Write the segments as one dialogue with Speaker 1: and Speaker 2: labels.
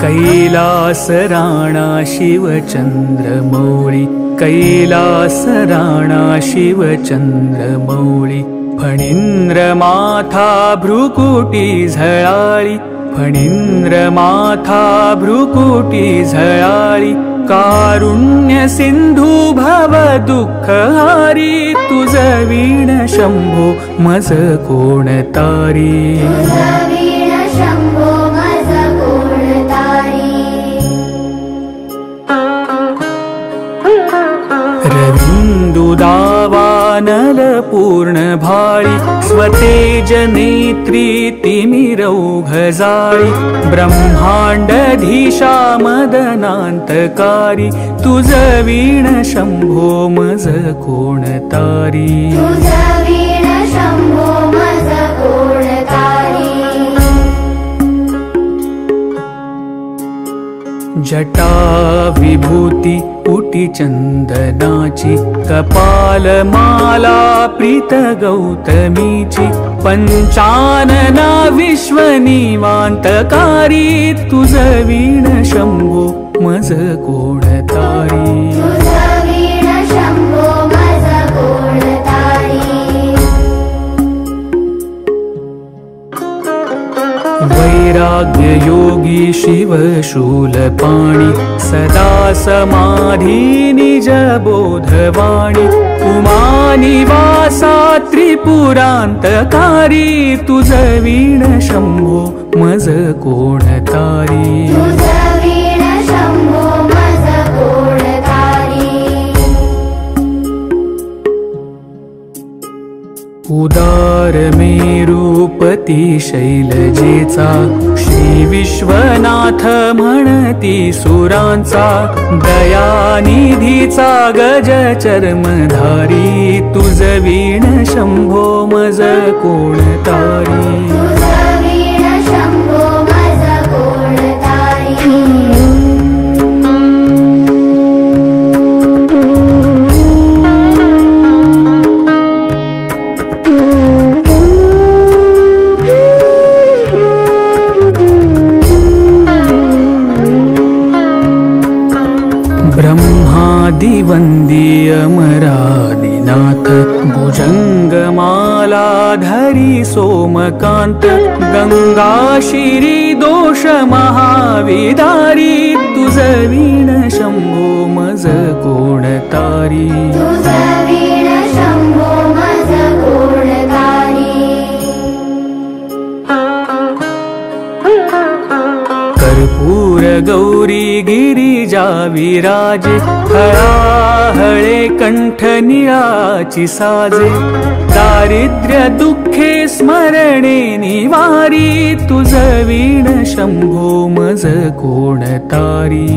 Speaker 1: कैलास राणा शिवचंद्रमौळी, कैलास राणा शिवचंद्रमौळी, फणींद्र माथा भ्रुकुटी झळाळी, फणींद्र माथा भ्रुकुटी झळाळी, कारुण्य सिंधू भव दुःखहारी, तुझ वीण शंभो मज कोण तारी, रविंदुदावानल पूर्ण भाळी, स्वतेज नेत्री तिमिरौघ जाळी, ब्रह्मांडधीशा मदनांतकारी, तुझ वीण शंभो मज कोण तारी, जटा विभूती उटी चंदनाची, कपाल माला प्रीत गौतमीची, पंचानना विश्व निवांतकारी, तुझ वीण शंभो मज कोण तारी, वैराग्य योगी शिव शूलपाणी, सदा समाधी निज बोधवाणी, उमानिवासा त्रिपुरांतकारी, तुझ वीण शंभो मज कोण तारी, उदार मेरूपती शैलजेचा, श्री विश्वनाथ म्हणती सुरांचा, दयानिधीचा गज चर्मधारी, तुझ वीण शंभो मज कोण तारी, वंदी अमरादिनाथ, भुजंगमाला धरी सोमकांत, गंगा शिरी दोष महाविदारी, तुझ वीण शंभो मज कोण तारी, कर्पूर गौरी गिरिजा विराजे, हळाहळे कंठ निळाची साजे, दारिद्र्य दुःखे स्मरणे निवारी, तुझ वीण शंभो मज कोण तारी,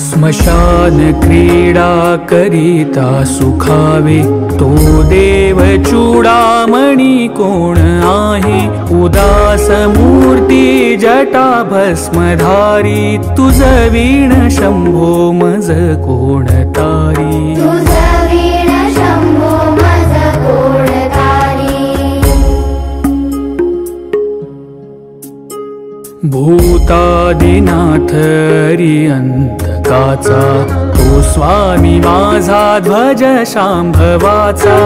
Speaker 1: स्मशान क्रीडा करिता सुखावे, तो देव चूडामणी कोण आहे, उदास मूर्ती जटा भस्मधारी, तुझ वीण शंभो मज कोण तारी, भूतादिनाथ अरिहंतकाचा, तो स्वामी माझा ध्वज शांभवाचा,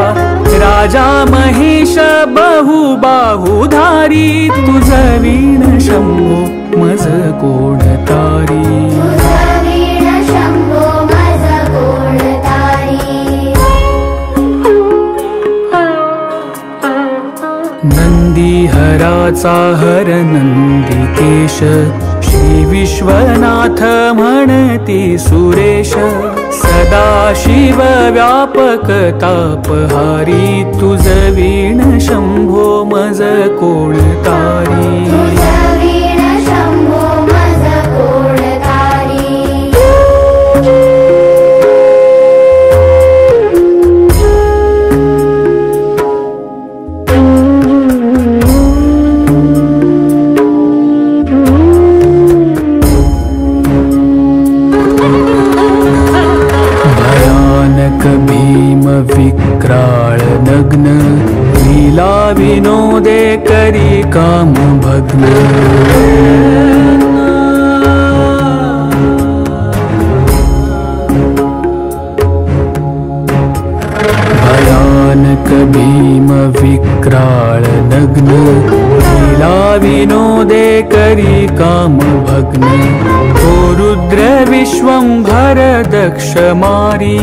Speaker 1: राजा महेश बहुबाहुधारी, तुझ वीण शंभो मज कोण तारी, नंदीहराचा हर नंदिकेश, श्री विश्वनाथ म्हणती सुरेश, सदाशिव व्यापक तापहारी तुझ वीण शंभो मज कोण तारी विक्राळ नग्न लीला विनोदे करी काम भग्न भयानक भीम विक्राळ नग्न लीला विनोदे करी काम भग्न तो रुद्र विश्वंभर दक्ष मारी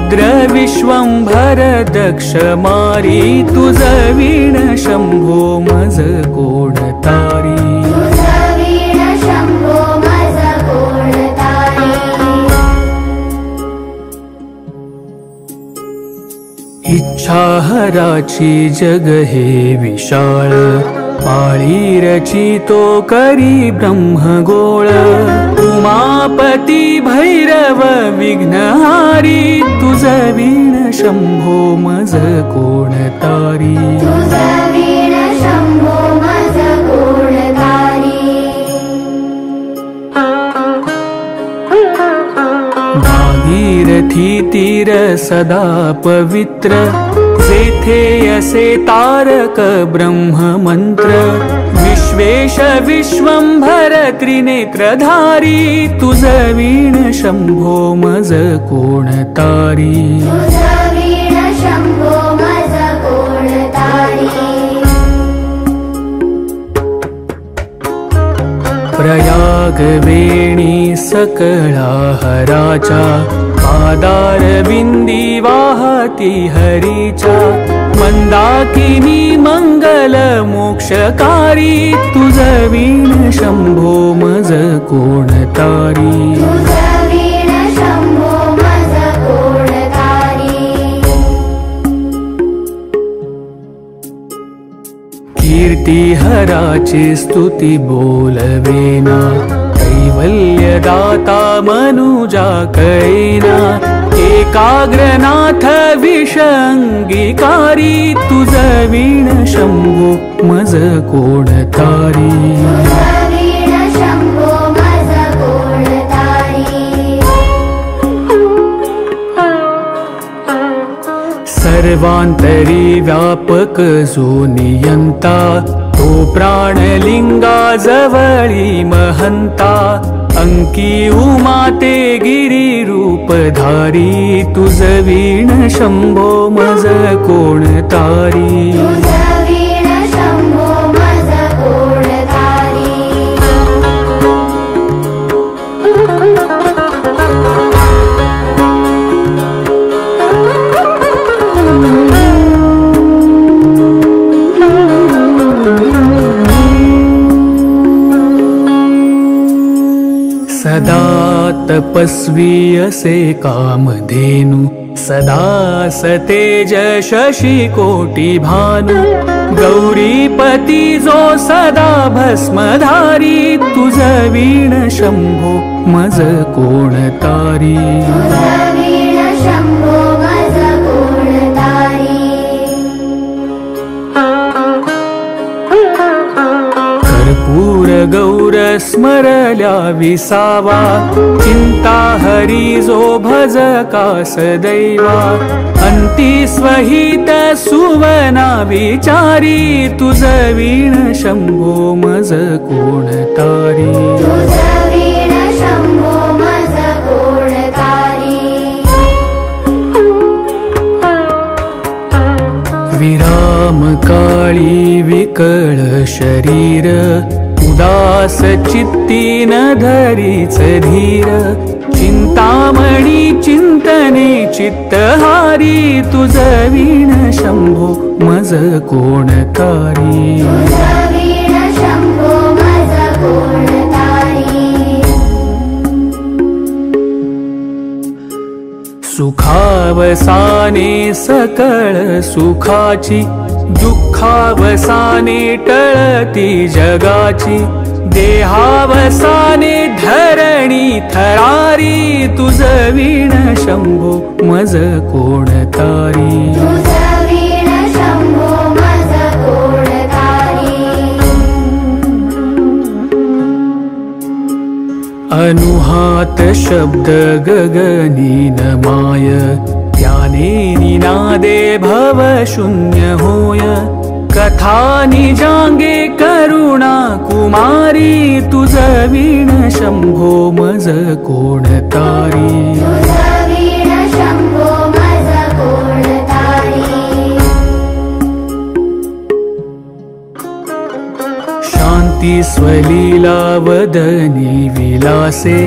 Speaker 1: रुद्र विश्वंभर दक्ष मारी तुझ वीण शंभो मज कोण तारी इच्छा हराची जग हे विशाळ पाळी रचितो करी ब्रह्मगोळ उमापती भैरव विघ्नहारी तुझ वीण शंभो मज कोण तारी भागीरथी तीर सदा पवित्र जेथे असे तारक ब्रह्म मंत्र विश्वेश विश्वंभर त्रिनेत्रधारी तुझ वीण शंभो मज कोण तारी प्रयाग वेणी सकळा हराचा पादार विंदी वाहती हरीचा मंदाकिनी मंगल मोक्षकारी तुझ वीण शंभो मज कोण तारी कीर्ती हराची स्तुती बोलवेना कैवल्यदाता मनुजा कैना एकाग्रनाथ विषंगीकारी तुझ वीण शंभो मज कोण तारी सर्वांतरी व्यापक जो नियंता तो प्राणलिंगा जवळी महंता अंकी उमाते गिरी रूपधारी तुझ वीण शंभो मज कोण तारी सदा तपस्वी असे कामधेनु सदा सतेज शशी कोटी भानु गौरीपती जो सदा भस्मधारी तुझ वीण शंभो मज कोण तारी कर्पूर गौर स्मरल्या विसावा चिंता हरी जो भजका सदैवा अंती स्वहित सुवना विचारी तुझ वीण शंभो मज कोण तारी विराम काळी विकळ शरीर उदास चित्ती न धरीच धीर चिंतामणी चिंतने चित्तहारी तुझ वीण शंभो मज कोण तारी सुखावसाने सकळ सुखाची, दुःखावसाने टळती जगाची, देहावसाने धरणी थरारी, तुझ वीण शंभो मज कोण तारी. अनुहात शब्द गगनी नमाय, त्याने निनादे भव शून्य होय. कथा निजांगे करुणा कुमारी, तुझ वीण शंभो मज कोण तारी. शांती स्वलीला वदनी विलासे,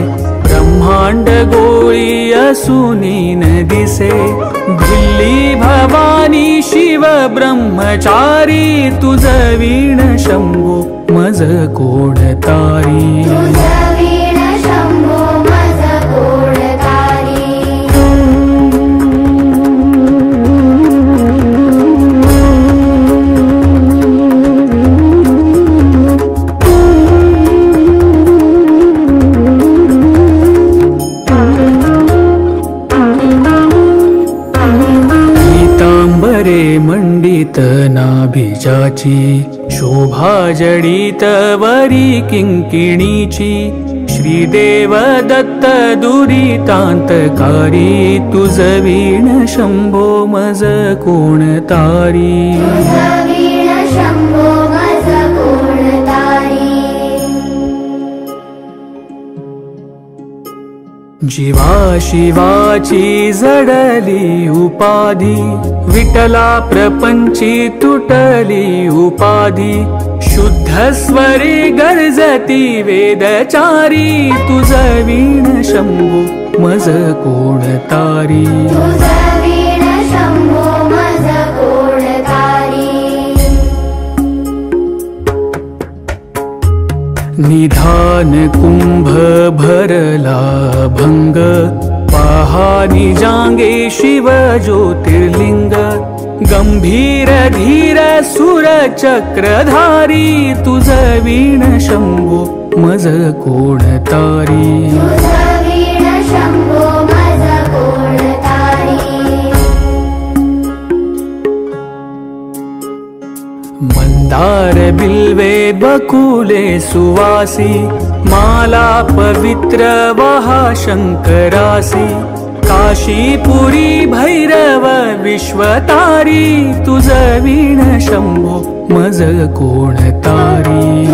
Speaker 1: ब्रह्मांड गोळी असुनी न दिसे. भिल्ली भवानी शिव ब्रह्मचारी, तुझ वीण शंभो मज कोण तारी. मंडित नाभिजाची, शोभा जडित वरी किंकिणीची. श्रीदेव दत्त दुरितांतकारी, तुझ वीण शंभो मज कोण तारी. जीवा शिवाची जडली उपाधी, विठला प्रपंची तुटली उपाधी. शुद्ध स्वरे गर्जती वेदचारी, तुझ वीण शंभो मज कोण तारी. निधान कुंभ भरला भंग, पहा निजांगे शिव ज्योतिर्लिंग. गंभीर धीर सुर चक्रधारी, तुझ वीण शंभो मज कोण तारी. मंदार बिल्वे बकुले सुवासी, माला पवित्र वहा शंकरासी. काशीपुरी भैरव विश्वतारी, तुझ वीण शंभो मज कोण तारी.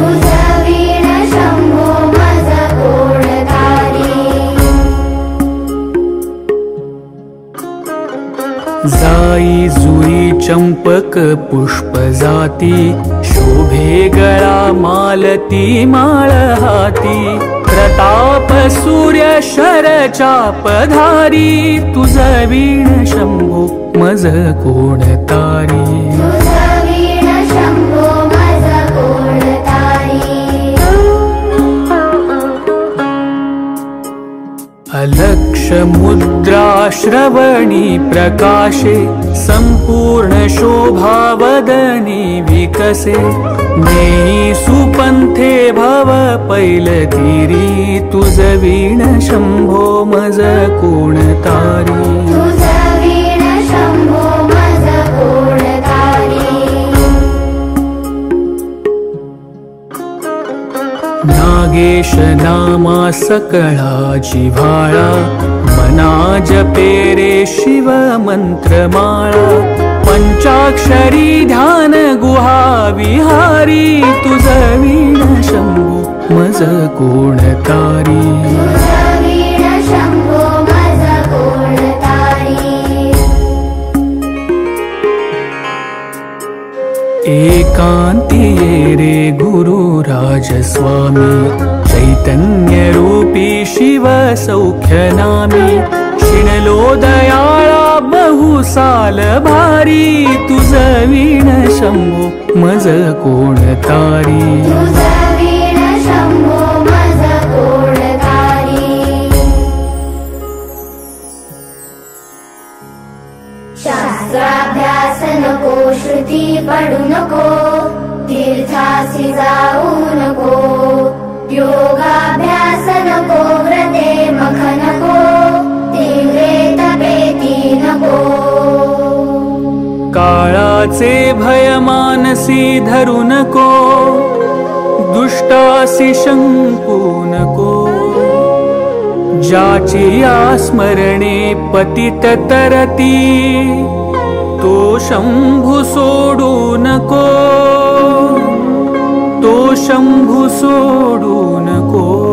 Speaker 1: जाई जुई चंपक पुष्प जाती, शोभे गळा मालती माळ हाती. प्रताप सूर्य शर चापधारी, तुझ वीण शंभो मज कोण तारी. अलक्ष मुद्रा श्रवणी प्रकाशे, संपूर्ण शोभा वदनी विकसे. नेई सुपंथे भव पैलतीरी, तुझ वीण शंभो मज कोण तारी. नागेश नामा सकळा जिव्हाळा, मना जपे रे शिव मंत्रमाळा. पंचाक्षरी ध्यान गुहा विहारी, तुझ वीण शंभो मज कोण तारी. एकांती ये रे गुरु राजस्वामी, चैतन्य रूपी शिव सौख्य नामी. शिणलो दयाळा बहुसाल भारी, तुझ वीण शंभो मज कोण तारी.
Speaker 2: शास्त्राभ्यास नको, श्रुती पडू नको, तीर्थासी जाऊ नको, योगाभ्यास नको, व्रते मख नको, तीव्रे तपेती नको.
Speaker 1: काळाचे भय मानसी धरू नको, दुष्टासी शंकू नको, ज्याची आस्मरणे पतित तरती, तो शंभू सोडू नको, तो शंभू सोडू नको.